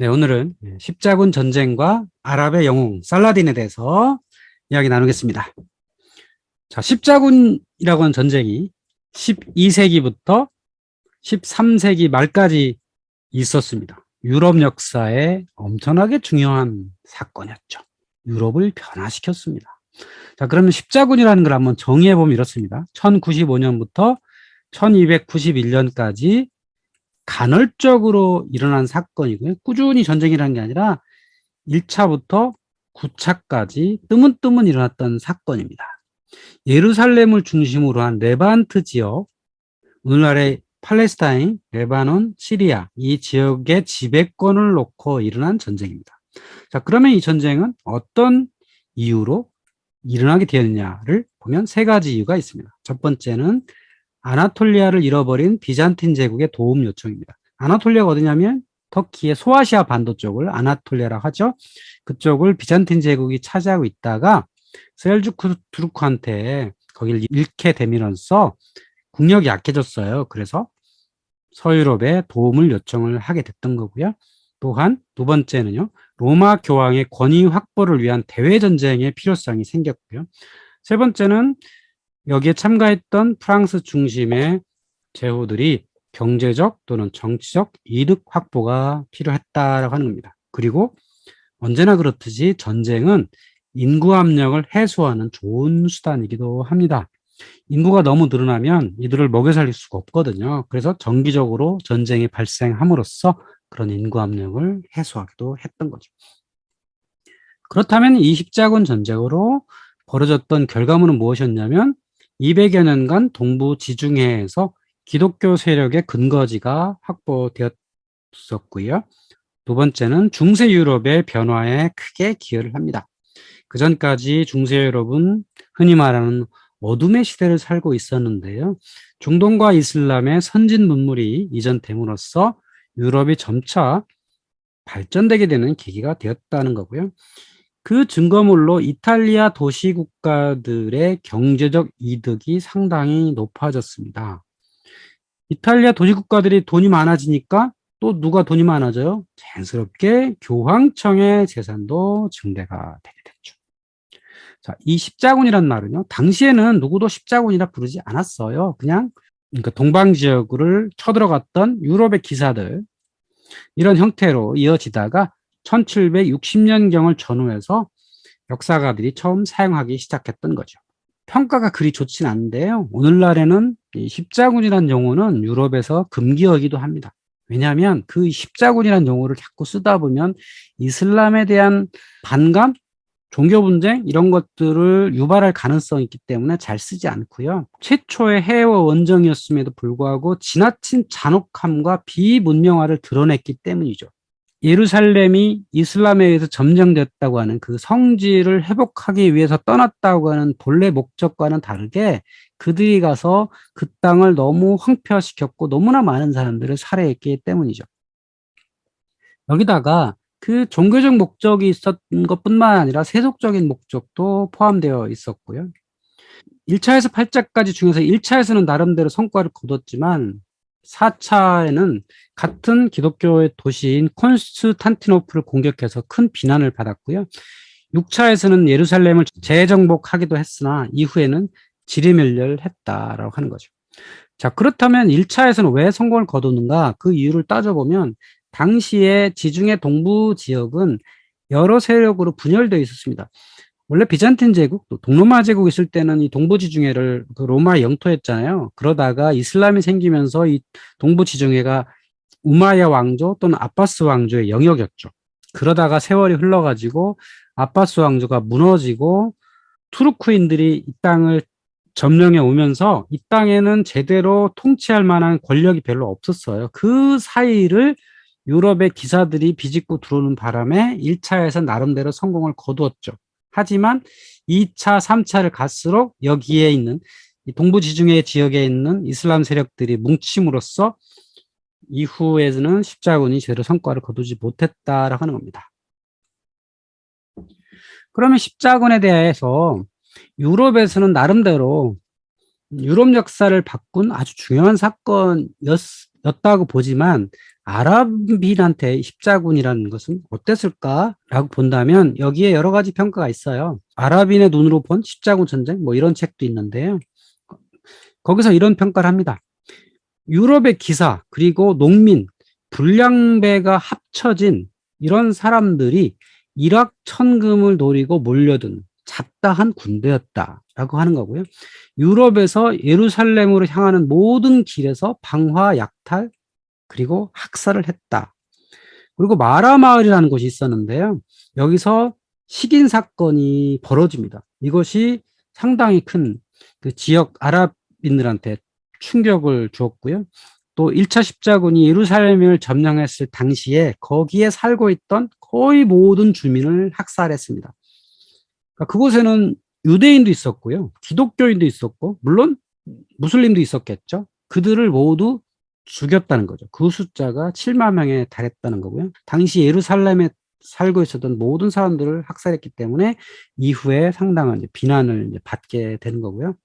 네, 오늘은 십자군 전쟁과 아랍의 영웅 살라딘에 대해서 이야기 나누겠습니다. 자, 십자군이라고 하는 전쟁이 12세기부터 13세기 말까지 있었습니다. 유럽 역사에 엄청나게 중요한 사건이었죠. 유럽을 변화시켰습니다. 자, 그러면 십자군이라는 걸 한번 정의해 보면 이렇습니다. 1095년부터 1291년까지 간헐적으로 일어난 사건이고요. 꾸준히 전쟁이라는 게 아니라 1차부터 9차까지 뜨문뜨문 일어났던 사건입니다. 예루살렘을 중심으로 한 레반트 지역, 오늘날의 팔레스타인, 레바논, 시리아 이 지역의 지배권을 놓고 일어난 전쟁입니다. 자, 그러면 이 전쟁은 어떤 이유로 일어나게 되었느냐를 보면 세 가지 이유가 있습니다. 첫 번째는 아나톨리아를 잃어버린 비잔틴 제국의 도움 요청입니다. 아나톨리아가 어디냐면 터키의 소아시아 반도 쪽을 아나톨리아라고 하죠. 그쪽을 비잔틴 제국이 차지하고 있다가 셀주크 투르크한테 거기를 잃게 되면서 국력이 약해졌어요. 그래서 서유럽에 도움을 요청을 하게 됐던 거고요. 또한 두 번째는요. 로마 교황의 권위 확보를 위한 대외 전쟁의 필요성이 생겼고요. 세 번째는 여기에 참가했던 프랑스 중심의 제후들이 경제적 또는 정치적 이득 확보가 필요했다라고 하는 겁니다. 그리고 언제나 그렇듯이 전쟁은 인구 압력을 해소하는 좋은 수단이기도 합니다. 인구가 너무 늘어나면 이들을 먹여 살릴 수가 없거든요. 그래서 정기적으로 전쟁이 발생함으로써 그런 인구 압력을 해소하기도 했던 거죠. 그렇다면 이 십자군 전쟁으로 벌어졌던 결과물은 무엇이었냐면 200여 년간 동부 지중해에서 기독교 세력의 근거지가 확보되었었고요. 두 번째는 중세 유럽의 변화에 크게 기여를 합니다. 그 전까지 중세 유럽은 흔히 말하는 어둠의 시대를 살고 있었는데요. 중동과 이슬람의 선진 문물이 이전됨으로써 유럽이 점차 발전되게 되는 계기가 되었다는 거고요. 그 증거물로 이탈리아 도시 국가들의 경제적 이득이 상당히 높아졌습니다. 이탈리아 도시 국가들이 돈이 많아지니까 또 누가 돈이 많아져요? 자연스럽게 교황청의 재산도 증대가 되게 됐죠. 자, 이 십자군이란 말은요, 당시에는 누구도 십자군이라 부르지 않았어요. 그러니까 동방 지역을 쳐들어갔던 유럽의 기사들, 이런 형태로 이어지다가 1760년경을 전후해서 역사가들이 처음 사용하기 시작했던 거죠. 평가가 그리 좋진 않은데요. 오늘날에는 이 십자군이라는 용어는 유럽에서 금기어기도 합니다. 왜냐하면 그 십자군이라는 용어를 자꾸 쓰다 보면 이슬람에 대한 반감, 종교 분쟁 이런 것들을 유발할 가능성이 있기 때문에 잘 쓰지 않고요. 최초의 해외 원정이었음에도 불구하고 지나친 잔혹함과 비문명화를 드러냈기 때문이죠. 예루살렘이 이슬람에 의해서 점령됐다고 하는 그 성지를 회복하기 위해서 떠났다고 하는 본래 목적과는 다르게 그들이 가서 그 땅을 너무 황폐화시켰고 너무나 많은 사람들을 살해했기 때문이죠. 여기다가 그 종교적 목적이 있었던 것뿐만 아니라 세속적인 목적도 포함되어 있었고요. 1차에서 8차까지 중에서 1차에서는 나름대로 성과를 거뒀지만 4차에는 같은 기독교의 도시인 콘스탄티노플을 공격해서 큰 비난을 받았고요. 6차에서는 예루살렘을 재정복하기도 했으나 이후에는 지리멸렬했다라고 하는 거죠. 자, 그렇다면 1차에서는 왜 성공을 거두는가? 그 이유를 따져보면 당시에 지중해 동부 지역은 여러 세력으로 분열되어 있었습니다. 원래 비잔틴 제국, 또 동로마 제국 있을 때는 이 동부 지중해를 그 로마의 영토였잖아요. 그러다가 이슬람이 생기면서 이 동부 지중해가 우마야 왕조 또는 아바스 왕조의 영역이었죠. 그러다가 세월이 흘러가지고 아바스 왕조가 무너지고 투르크인들이 이 땅을 점령해 오면서 이 땅에는 제대로 통치할 만한 권력이 별로 없었어요. 그 사이를 유럽의 기사들이 비집고 들어오는 바람에 1차에서 나름대로 성공을 거두었죠. 하지만 2차, 3차를 갈수록 여기에 있는 이 동부 지중해 지역에 있는 이슬람 세력들이 뭉침으로써 이후에는 십자군이 제대로 성과를 거두지 못했다라고 하는 겁니다. 그러면 십자군에 대해서 유럽에서는 나름대로 유럽 역사를 바꾼 아주 중요한 사건이었던 였다고 보지만 아랍인한테 십자군이라는 것은 어땠을까라고 본다면 여기에 여러 가지 평가가 있어요. 아랍인의 눈으로 본 십자군 전쟁 뭐 이런 책도 있는데요. 거기서 이런 평가를 합니다. 유럽의 기사 그리고 농민, 불량배가 합쳐진 이런 사람들이 이락 천금을 노리고 몰려든 잡다한 군대였다라고 하는 거고요. 유럽에서 예루살렘으로 향하는 모든 길에서 방화, 약탈, 그리고 학살을 했다. 그리고 마라 마을이라는 곳이 있었는데요. 여기서 식인 사건이 벌어집니다. 이것이 상당히 큰 그 지역 아랍인들한테 충격을 주었고요. 또 1차 십자군이 예루살렘을 점령했을 당시에 거기에 살고 있던 거의 모든 주민을 학살했습니다. 그러니까 그곳에는 유대인도 있었고요. 기독교인도 있었고, 물론 무슬림도 있었겠죠. 그들을 모두 죽였다는 거죠. 그 숫자가 7만 명에 달했다는 거고요. 당시 예루살렘에 살고 있었던 모든 사람들을 학살했기 때문에 이후에 상당한 비난을 받게 되는 거고요.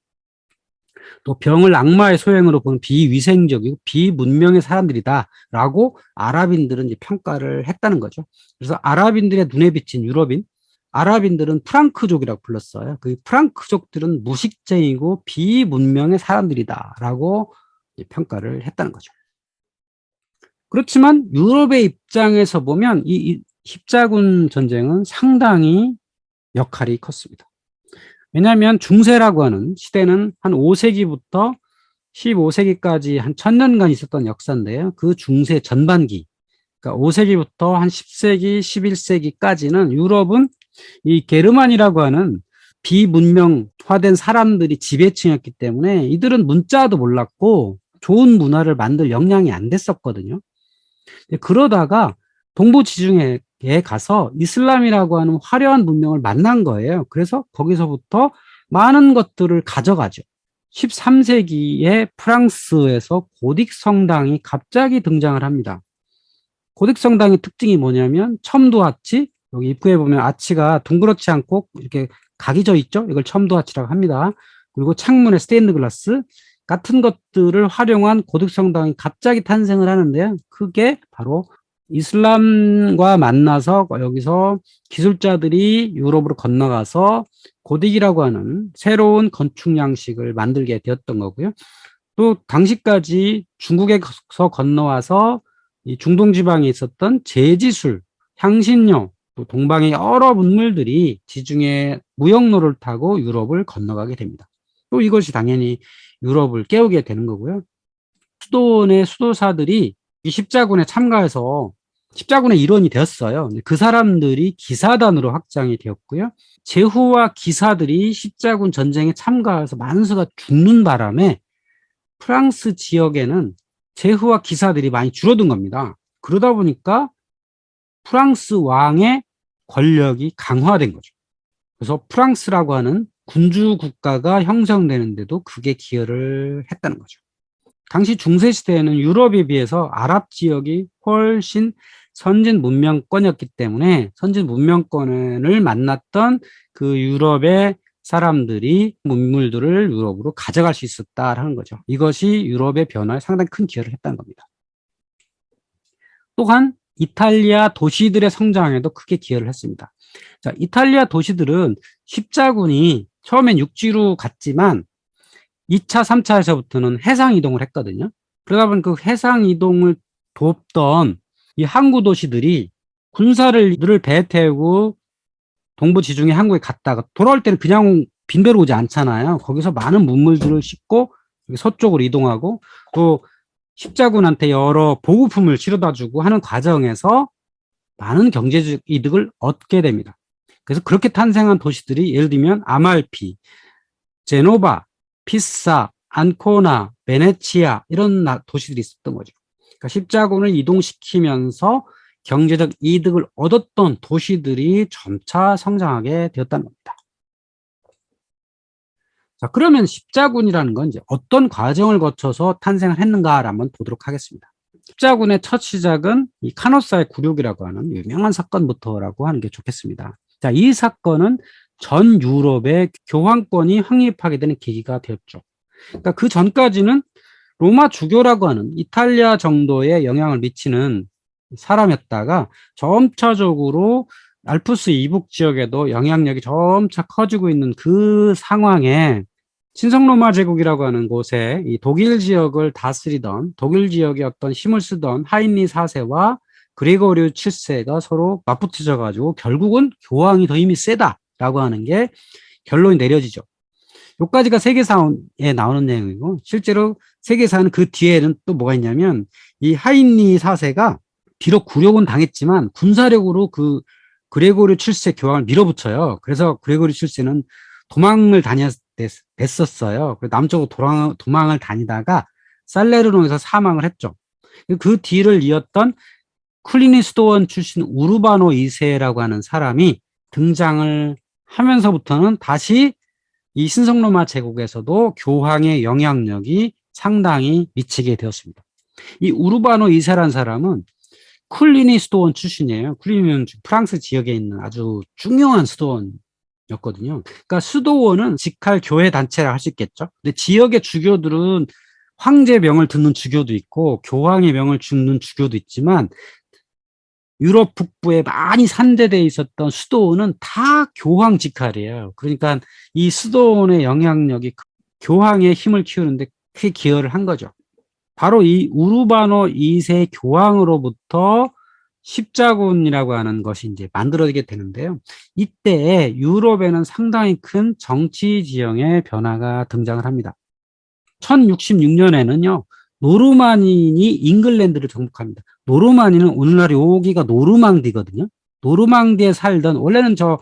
또 병을 악마의 소행으로 보는 비위생적이고 비문명의 사람들이다라고 아랍인들은 이제 평가를 했다는 거죠. 그래서 아랍인들의 눈에 비친 유럽인, 아랍인들은 프랑크족이라고 불렀어요. 그 프랑크족들은 무식쟁이고 비문명의 사람들이다라고 평가를 했다는 거죠. 그렇지만 유럽의 입장에서 보면 이 십자군 전쟁은 상당히 역할이 컸습니다. 왜냐하면 중세라고 하는 시대는 한 5세기부터 15세기까지 한 1000년간 있었던 역사인데요. 그 중세 전반기, 그러니까 5세기부터 한 10세기, 11세기까지는 유럽은 이 게르만이라고 하는 비문명화된 사람들이 지배층이었기 때문에 이들은 문자도 몰랐고 좋은 문화를 만들 역량이 안 됐었거든요. 그러다가 동부 지중해에 가서 이슬람이라고 하는 화려한 문명을 만난 거예요. 그래서 거기서부터 많은 것들을 가져가죠. 13세기에 프랑스에서 고딕 성당이 갑자기 등장을 합니다. 고딕 성당의 특징이 뭐냐면 첨도 아치, 여기 입구에 보면 아치가 둥그렇지 않고 이렇게 각이 져 있죠. 이걸 첨도 아치라고 합니다. 그리고 창문에 스테인드 글라스 같은 것들을 활용한 고딕 성당이 갑자기 탄생을 하는데요. 그게 바로 이슬람과 만나서 여기서 기술자들이 유럽으로 건너가서 고딕이라고 하는 새로운 건축 양식을 만들게 되었던 거고요. 또 당시까지 중국에서 건너와서 이 중동 지방에 있었던 제지술, 향신료, 또 동방의 여러 문물들이 지중해 무역로를 타고 유럽을 건너가게 됩니다. 또 이것이 당연히 유럽을 깨우게 되는 거고요. 수도원의 수도사들이 이 십자군에 참가해서 십자군의 일원이 되었어요. 그 사람들이 기사단으로 확장이 되었고요. 제후와 기사들이 십자군 전쟁에 참가해서 많은 수가 죽는 바람에 프랑스 지역에는 제후와 기사들이 많이 줄어든 겁니다. 그러다 보니까 프랑스 왕의 권력이 강화된 거죠. 그래서 프랑스라고 하는 군주 국가가 형성되는데도 그게 기여를 했다는 거죠. 당시 중세시대에는 유럽에 비해서 아랍 지역이 훨씬 선진 문명권이었기 때문에 선진 문명권을 만났던 그 유럽의 사람들이 문물들을 유럽으로 가져갈 수 있었다라는 거죠. 이것이 유럽의 변화에 상당히 큰 기여를 했다는 겁니다. 또한 이탈리아 도시들의 성장에도 크게 기여를 했습니다. 자, 이탈리아 도시들은 십자군이 처음엔 육지로 갔지만 2차, 3차에서부터는 해상 이동을 했거든요. 그러다 보니 그 해상 이동을 돕던 이 항구 도시들이 군사를 배 태우고 동부 지중해 항구에 갔다가 돌아올 때는 그냥 빈대로 오지 않잖아요. 거기서 많은 문물들을 싣고 서쪽으로 이동하고 또 십자군한테 여러 보급품을 실어다 주고 하는 과정에서 많은 경제적 이득을 얻게 됩니다. 그래서 그렇게 탄생한 도시들이 예를 들면 아말피, 제노바, 피사, 안코나, 베네치아 이런 도시들이 있었던 거죠. 그러니까 십자군을 이동시키면서 경제적 이득을 얻었던 도시들이 점차 성장하게 되었다는 겁니다. 자, 그러면 십자군이라는 건 이제 어떤 과정을 거쳐서 탄생을 했는가를 한번 보도록 하겠습니다. 십자군의 첫 시작은 이 카노사의 굴욕이라고 하는 유명한 사건부터라고 하는 게 좋겠습니다. 자, 이 사건은 전 유럽의 교황권이 확립하게 되는 계기가 되었죠. 그러니까 그 전까지는 로마 주교라고 하는 이탈리아 정도의 영향을 미치는 사람이었다가 점차적으로 알프스 이북 지역에도 영향력이 점차 커지고 있는 그 상황에 신성로마 제국이라고 하는 곳에 이 독일 지역을 다스리던 독일 지역의 어떤 힘을 쓰던 하인리 4세와 그리고리우 7세가 서로 맞붙어져 가지고 결국은 교황이 더 힘이 세다라고 하는 게 결론이 내려지죠. 요까지가 세계사에 나오는 내용이고, 실제로 세계사는 그 뒤에는 또 뭐가 있냐면 이 하인리 4세가 비록 굴욕은 당했지만 군사력으로 그 그레고리 7세 교황을 밀어붙여요. 그래서 그레고리 7세는 도망을 다녔었어요. 남쪽으로 도망을 다니다가 살레르노에서 사망을 했죠. 그 뒤를 이었던 클리니스도원 출신 우르바노 2세라고 하는 사람이 등장을 하면서부터는 다시 이 신성로마 제국에서도 교황의 영향력이 상당히 미치게 되었습니다. 이 우르바노 2세라는 사람은 클리니 수도원 출신이에요. 클리니는 프랑스 지역에 있는 아주 중요한 수도원이었거든요. 그러니까 수도원은 직할 교회 단체라 할 수 있겠죠. 근데 지역의 주교들은 황제 명을 듣는 주교도 있고 교황의 명을 듣는 주교도 있지만 유럽 북부에 많이 산재되어 있었던 수도원은 다 교황 직할이에요. 그러니까 이 수도원의 영향력이 교황의 힘을 키우는데 크게 기여를 한 거죠. 바로 이 우르바노 2세 교황으로부터 십자군이라고 하는 것이 이제 만들어지게 되는데요. 이때 유럽에는 상당히 큰 정치 지형의 변화가 등장을 합니다. 1066년에는요, 노르만인이 잉글랜드를 정복합니다. 노르만인은 오늘날 여기가 노르망디거든요. 노르망디에 살던, 원래는 저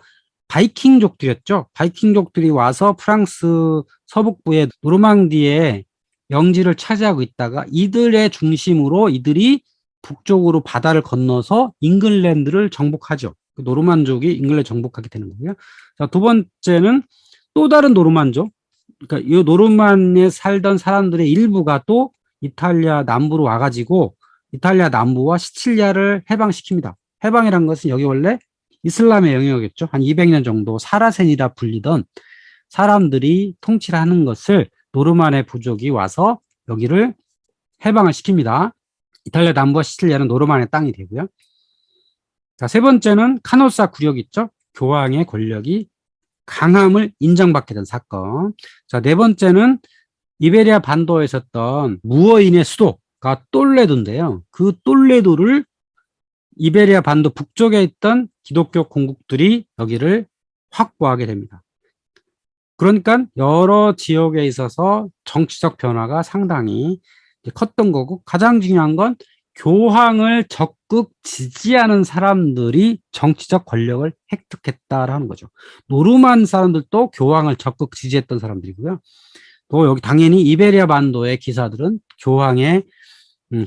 바이킹족들이었죠. 바이킹족들이 와서 프랑스 서북부의 노르망디에 영지를 차지하고 있다가 이들의 중심으로 이들이 북쪽으로 바다를 건너서 잉글랜드를 정복하죠. 노르만족이 잉글랜드 정복하게 되는 거고요. 자, 두 번째는 또 다른 노르만족. 그러니까 이 노르만에 살던 사람들의 일부가 또 이탈리아 남부로 와가지고 이탈리아 남부와 시칠리아를 해방시킵니다. 해방이란 것은 여기 원래 이슬람의 영역이었죠. 한 200년 정도 사라센이라 불리던 사람들이 통치를 하는 것을 노르만의 부족이 와서 여기를 해방을 시킵니다. 이탈리아 남부와 시칠리아는 노르만의 땅이 되고요. 자, 세 번째는 카노사 구력 있죠. 교황의 권력이 강함을 인정받게 된 사건. 자, 네 번째는 이베리아 반도에 있었던 무어인의 수도가 똘레도인데요. 그 똘레도를 이베리아 반도 북쪽에 있던 기독교 공국들이 여기를 확보하게 됩니다. 그러니까 여러 지역에 있어서 정치적 변화가 상당히 컸던 거고, 가장 중요한 건 교황을 적극 지지하는 사람들이 정치적 권력을 획득했다라는 거죠. 노르만 사람들도 교황을 적극 지지했던 사람들이고요. 또 여기 당연히 이베리아 반도의 기사들은 교황의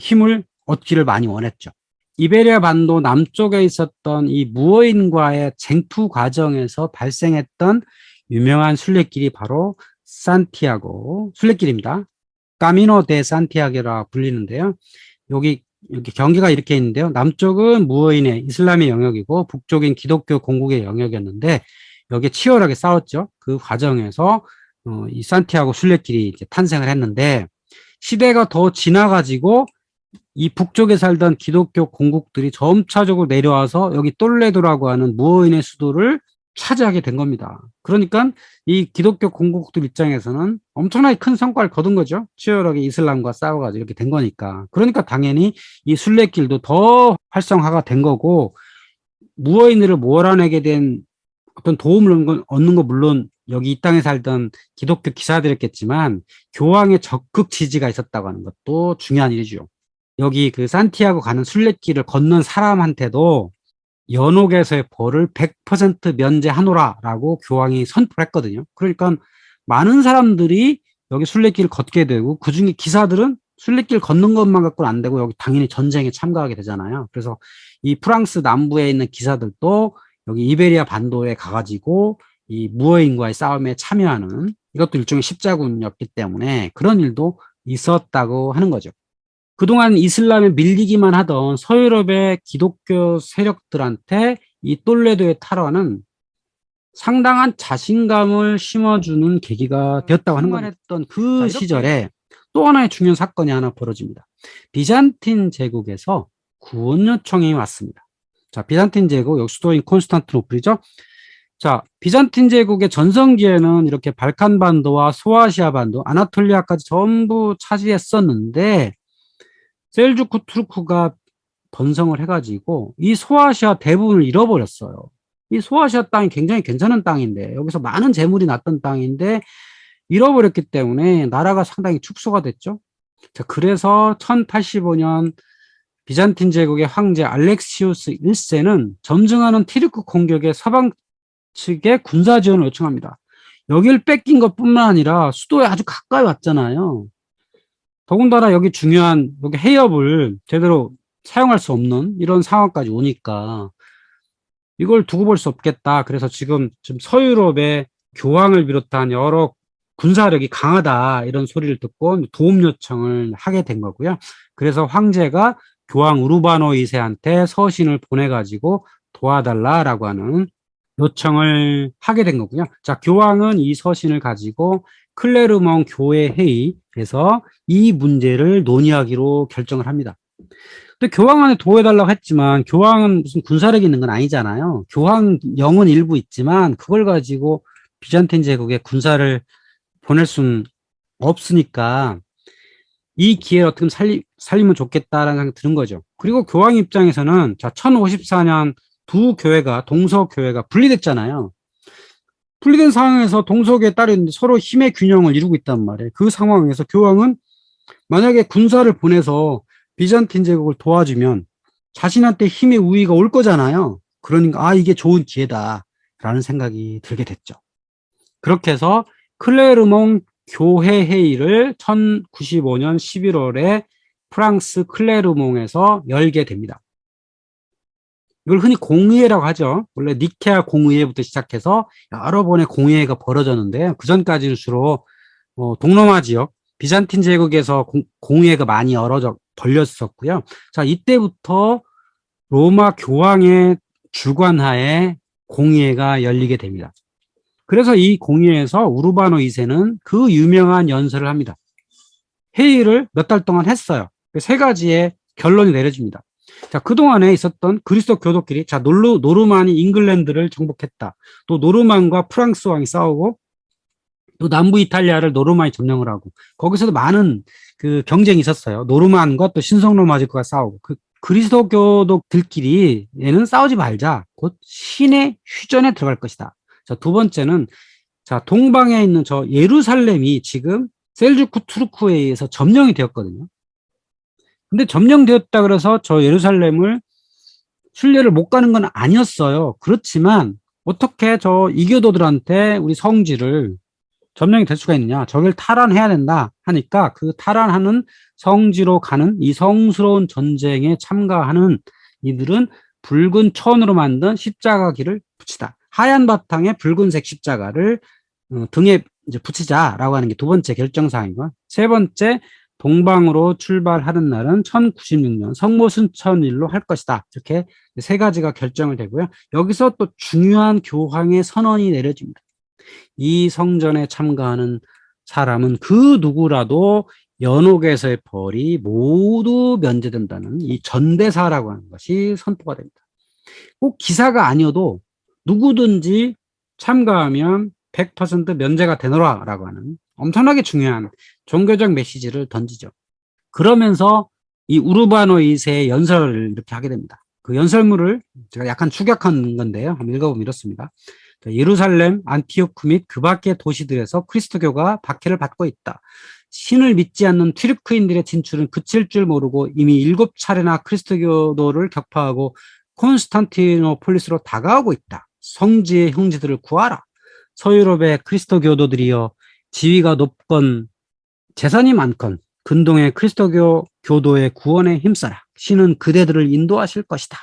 힘을 얻기를 많이 원했죠. 이베리아 반도 남쪽에 있었던 이 무어인과의 쟁투 과정에서 발생했던 유명한 순례길이 바로 산티아고 순례길입니다. 까미노 데 산티아고라 불리는데요. 여기 경계가 이렇게 있는데요. 남쪽은 무어인의 이슬람의 영역이고 북쪽인 기독교 공국의 영역이었는데 여기에 치열하게 싸웠죠. 그 과정에서 이 산티아고 순례길이 이제 탄생을 했는데, 시대가 더 지나가지고 이 북쪽에 살던 기독교 공국들이 점차적으로 내려와서 여기 똘레도라고 하는 무어인의 수도를 차지하게 된 겁니다. 그러니까 이 기독교 공국들 입장에서는 엄청나게 큰 성과를 거둔 거죠. 치열하게 이슬람과 싸워가지고 이렇게 된 거니까. 그러니까 당연히 이 순례길도 더 활성화가 된 거고, 무어인들을 몰아내게 된 어떤 도움을 얻는 거 물론 여기 이 땅에 살던 기독교 기사들이었겠지만 교황의 적극 지지가 있었다고 하는 것도 중요한 일이죠. 여기 그 산티아고 가는 순례길을 건넌 사람한테도 연옥에서의 벌을 100% 면제하노라라고 교황이 선포를 했거든요. 그러니까 많은 사람들이 여기 순례길을 걷게 되고, 그중에 기사들은 순례길 걷는 것만 갖고는 안 되고 여기 당연히 전쟁에 참가하게 되잖아요. 그래서 이 프랑스 남부에 있는 기사들도 여기 이베리아 반도에 가가지고 이 무어인과의 싸움에 참여하는, 이것도 일종의 십자군이었기 때문에 그런 일도 있었다고 하는 거죠. 그동안 이슬람에 밀리기만 하던 서유럽의 기독교 세력들한테 이 똘레도의 탈환은 상당한 자신감을 심어주는 계기가 되었다고 하는 겁니다. 했던 그 시절에 또 하나의 중요한 사건이 하나 벌어집니다. 비잔틴 제국에서 구원 요청이 왔습니다. 자, 비잔틴 제국, 여기 수도인 콘스탄티노플이죠. 자, 비잔틴 제국의 전성기에는 이렇게 발칸 반도와 소아시아 반도, 아나톨리아까지 전부 차지했었는데 셀주크 투르크가 번성을 해가지고 이 소아시아 대부분을 잃어버렸어요. 이 소아시아 땅이 굉장히 괜찮은 땅인데 여기서 많은 재물이 났던 땅인데 잃어버렸기 때문에 나라가 상당히 축소가 됐죠. 자, 그래서 1085년 비잔틴 제국의 황제 알렉시우스 1세는 점증하는 티르크 공격에 서방 측에 군사 지원을 요청합니다. 여기를 뺏긴 것뿐만 아니라 수도에 아주 가까이 왔잖아요. 더군다나 여기 중요한 여기 해협을 제대로 사용할 수 없는 이런 상황까지 오니까 이걸 두고 볼 수 없겠다. 그래서 지금 서유럽의 교황을 비롯한 여러 군사력이 강하다 이런 소리를 듣고 도움 요청을 하게 된 거고요. 그래서 황제가 교황 우르바노 2세한테 서신을 보내가지고 도와달라라고 하는 요청을 하게 된 거고요. 자, 교황은 이 서신을 가지고 클레르몽 교회 회의에서 이 문제를 논의하기로 결정을 합니다. 근데 교황한테 도와달라고 했지만 교황은 무슨 군사력이 있는 건 아니잖아요. 교황령은 일부 있지만 그걸 가지고 비잔틴 제국에 군사를 보낼 수는 없으니까 이 기회를 어떻게 살리면 좋겠다라는 생각이 드는 거죠. 그리고 교황 입장에서는 자, 1054년 두 교회가 동서교회가 분리됐잖아요. 분리된 상황에서 동서교회 딸이 서로 힘의 균형을 이루고 있단 말이에요. 그 상황에서 교황은 만약에 군사를 보내서 비잔틴 제국을 도와주면 자신한테 힘의 우위가 올 거잖아요. 그러니까 이게 좋은 기회다라는 생각이 들게 됐죠. 그렇게 해서 클레르몽 교회 회의를 1095년 11월에 프랑스 클레르몽에서 열게 됩니다. 이걸 흔히 공의회라고 하죠. 원래 니케아 공의회부터 시작해서 여러 번의 공의회가 벌어졌는데 그 전까지는 주로 동로마 지역 비잔틴 제국에서 공의회가 많이 벌렸었고요. 자, 이때부터 로마 교황의 주관하에 공의회가 열리게 됩니다. 그래서 이 공의회에서 우르바노 2세는 그 유명한 연설을 합니다. 회의를 몇 달 동안 했어요. 세 가지의 결론이 내려집니다. 자, 그동안에 있었던 그리스도 교도끼리, 자, 노르만이 잉글랜드를 정복했다. 또 노르만과 프랑스 왕이 싸우고, 또 남부 이탈리아를 노르만이 점령을 하고, 거기서도 많은 그 경쟁이 있었어요. 노르만과 또 신성로마 제국과 싸우고, 그 그리스도 교도들끼리 얘는 싸우지 말자. 곧 신의 휴전에 들어갈 것이다. 자, 두 번째는, 자, 동방에 있는 저 예루살렘이 지금 셀주크 투르크에 의해서 점령이 되었거든요. 근데 점령되었다 그래서 저 예루살렘을 순례를 못 가는 건 아니었어요. 그렇지만 어떻게 저 이교도들한테 우리 성지를 점령이 될 수가 있느냐. 저걸 탈환해야 된다 하니까 그 탈환하는 성지로 가는 이 성스러운 전쟁에 참가하는 이들은 붉은 천으로 만든 십자가 길을 붙이다. 하얀 바탕에 붉은색 십자가를 등에 이제 붙이자라고 하는 게 두 번째 결정사항이고, 세 번째 동방으로 출발하는 날은 1096년 성모순천일로 할 것이다. 이렇게 세 가지가 결정을 되고요. 여기서 또 중요한 교황의 선언이 내려집니다. 이 성전에 참가하는 사람은 그 누구라도 연옥에서의 벌이 모두 면제된다는 이 전대사라고 하는 것이 선포가 됩니다. 꼭 기사가 아니어도 누구든지 참가하면 100% 면제가 되노라라고 하는 엄청나게 중요한 종교적 메시지를 던지죠. 그러면서 이 우르바노 2세의 연설을 이렇게 하게 됩니다. 그 연설문을 제가 약간 축약한 건데요. 한번 읽어보면 이렇습니다. 예루살렘, 안티오크 및 그 밖의 도시들에서 그리스도교가 박해를 받고 있다. 신을 믿지 않는 튀르크인들의 진출은 그칠 줄 모르고 이미 7차례나 그리스도교도를 격파하고 콘스탄티노폴리스로 다가오고 있다. 성지의 형제들을 구하라. 서유럽의 그리스도교도들이여 지위가 높건 재산이 많건 근동의 그리스도교 교도의 구원에 힘써라. 신은 그대들을 인도하실 것이다.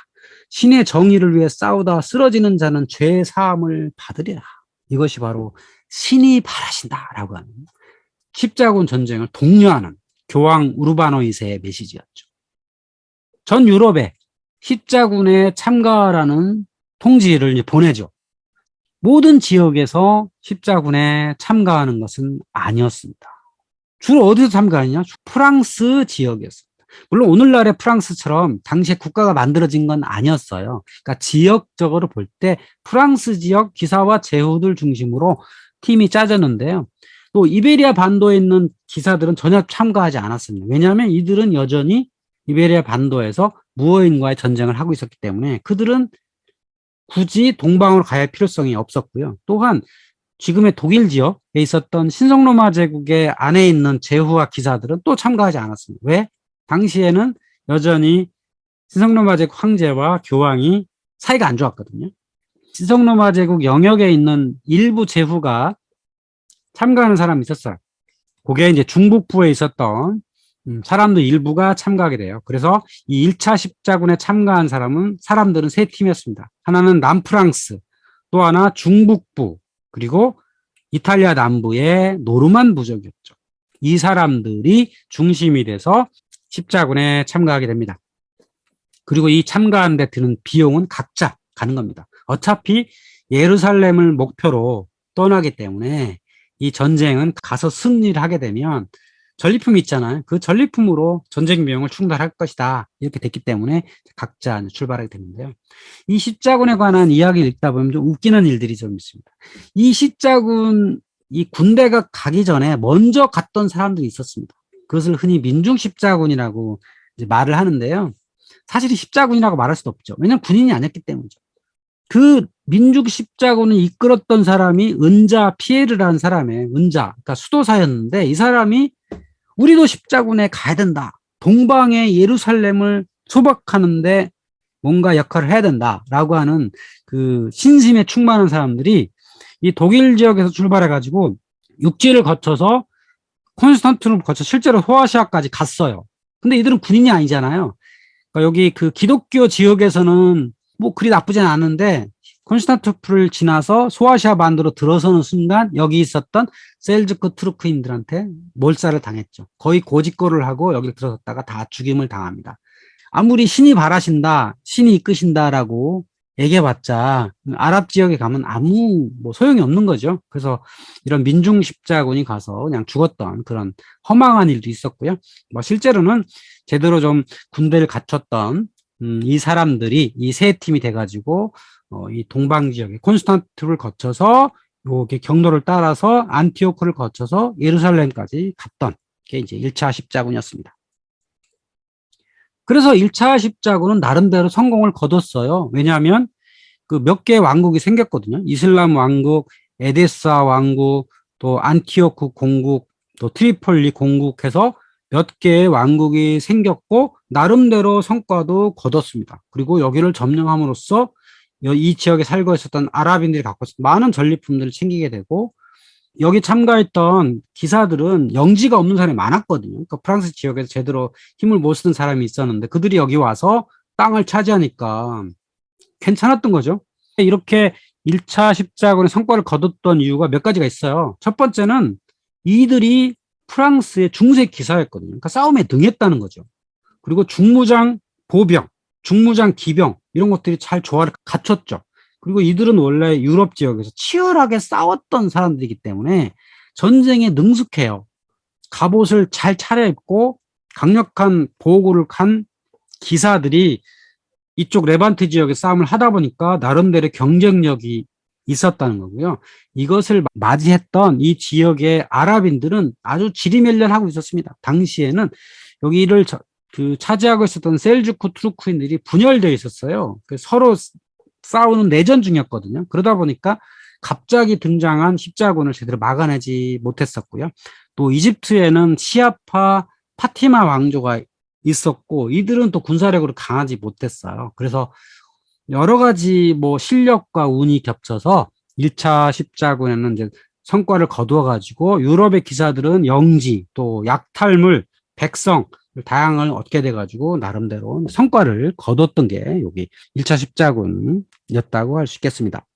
신의 정의를 위해 싸우다 쓰러지는 자는 죄 사함을 받으리라. 이것이 바로 신이 바라신다라고 하는 십자군 전쟁을 독려하는 교황 우르바노 2세의 메시지였죠. 전 유럽에 십자군에 참가라는 통지를 보내죠. 모든 지역에서 십자군에 참가하는 것은 아니었습니다. 주로 어디서 참가했냐? 프랑스 지역이었습니다. 물론 오늘날의 프랑스처럼 당시에 국가가 만들어진 건 아니었어요. 그러니까 지역적으로 볼 때 프랑스 지역 기사와 제후들 중심으로 팀이 짜졌는데요. 또 이베리아 반도에 있는 기사들은 전혀 참가하지 않았습니다. 왜냐하면 이들은 여전히 이베리아 반도에서 무어인과의 전쟁을 하고 있었기 때문에 그들은 굳이 동방으로 가야 할 필요성이 없었고요. 또한 지금의 독일 지역에 있었던 신성로마 제국의 안에 있는 제후와 기사들은 또 참가하지 않았습니다. 왜? 당시에는 여전히 신성로마 제국 황제와 교황이 사이가 안 좋았거든요. 신성로마 제국 영역에 있는 일부 제후가 참가하는 사람이 있었어요. 그게 이제 중북부에 있었던 사람들 일부가 참가하게 돼요. 그래서 이 1차 십자군에 참가한 사람들은 세 팀이었습니다. 하나는 남프랑스, 또 하나 중북부, 그리고 이탈리아 남부의 노르만 부족이었죠. 이 사람들이 중심이 돼서 십자군에 참가하게 됩니다. 그리고 이 참가하는 데 드는 비용은 각자 가는 겁니다. 어차피 예루살렘을 목표로 떠나기 때문에 이 전쟁은 가서 승리를 하게 되면 전리품이 있잖아요. 그 전리품으로 전쟁 비용을 충당할 것이다. 이렇게 됐기 때문에 각자 출발하게 되는데요. 이 십자군에 관한 이야기를 읽다 보면 좀 웃기는 일들이 좀 있습니다. 이 십자군, 이 군대가 가기 전에 먼저 갔던 사람들이 있었습니다. 그것을 흔히 민중십자군이라고 이제 말을 하는데요. 사실 십자군이라고 말할 수도 없죠. 왜냐하면 군인이 아니었기 때문이죠. 그 민중십자군을 이끌었던 사람이 은자 피에르라는 사람의 그러니까 수도사였는데 이 사람이 우리도 십자군에 가야 된다. 동방의 예루살렘을 소박하는데 뭔가 역할을 해야 된다라고 하는 그 신심에 충만한 사람들이 이 독일 지역에서 출발해가지고 육지를 거쳐서 콘스탄티노를 거쳐 실제로 소아시아까지 갔어요. 근데 이들은 군인이 아니잖아요. 그러니까 여기 그 기독교 지역에서는 뭐 그리 나쁘진 않은데 콘스탄티노플을 지나서 소아시아 반도로 들어서는 순간 여기 있었던 셀주크 투르크인들한테 몰살을 당했죠. 거의 고집거를 하고 여기를 들어섰다가 다 죽임을 당합니다. 아무리 신이 바라신다, 신이 이끄신다라고 얘기해봤자 아랍 지역에 가면 아무 뭐 소용이 없는 거죠. 그래서 이런 민중십자군이 가서 그냥 죽었던 그런 허망한 일도 있었고요. 뭐 실제로는 제대로 좀 군대를 갖췄던 이 사람들이 이 세 팀이 돼가지고 이 동방 지역에 콘스탄티노를 거쳐서 이렇게 경로를 따라서 안티오크를 거쳐서 예루살렘까지 갔던 게 이제 1차 십자군이었습니다. 그래서 1차 십자군은 나름대로 성공을 거뒀어요. 왜냐하면 그 몇 개의 왕국이 생겼거든요. 이슬람 왕국, 에데사 왕국, 또 안티오크 공국, 또 트리폴리 공국 해서 몇 개의 왕국이 생겼고 나름대로 성과도 거뒀습니다. 그리고 여기를 점령함으로써 이 지역에 살고 있었던 아랍인들이 갖고 있었던 많은 전리품들을 챙기게 되고 여기 참가했던 기사들은 영지가 없는 사람이 많았거든요. 그러니까 프랑스 지역에서 제대로 힘을 못 쓰는 사람이 있었는데 그들이 여기 와서 땅을 차지하니까 괜찮았던 거죠. 이렇게 1차 십자군의 성과를 거뒀던 이유가 몇 가지가 있어요. 첫 번째는 이들이 프랑스의 중세 기사였거든요. 그러니까 싸움에 능했다는 거죠. 그리고 중무장 보병, 중무장 기병 이런 것들이 잘 조화를 갖췄죠. 그리고 이들은 원래 유럽 지역에서 치열하게 싸웠던 사람들이기 때문에 전쟁에 능숙해요. 갑옷을 잘 차려입고 강력한 보호구를 한 기사들이 이쪽 레반트 지역에 싸움을 하다 보니까 나름대로 경쟁력이 있었다는 거고요. 이것을 맞이했던 이 지역의 아랍인들은 아주 지리멸렬하고 있었습니다. 당시에는 여기를 차지하고 있었던 셀주크 투르크인들이 분열되어 있었어요. 서로 싸우는 내전 중이었거든요. 그러다 보니까 갑자기 등장한 십자군을 제대로 막아내지 못했었고요. 또 이집트에는 시아파 파티마 왕조가 있었고 이들은 또 군사력으로 강하지 못했어요. 그래서 여러 가지 뭐 실력과 운이 겹쳐서 1차 십자군에는 이제 성과를 거두어 가지고 유럽의 기사들은 영지 또 약탈물 백성 다양을 얻게 돼 가지고 나름대로 성과를 거뒀던 게 여기 1차 십자군이었다고 할 수 있겠습니다.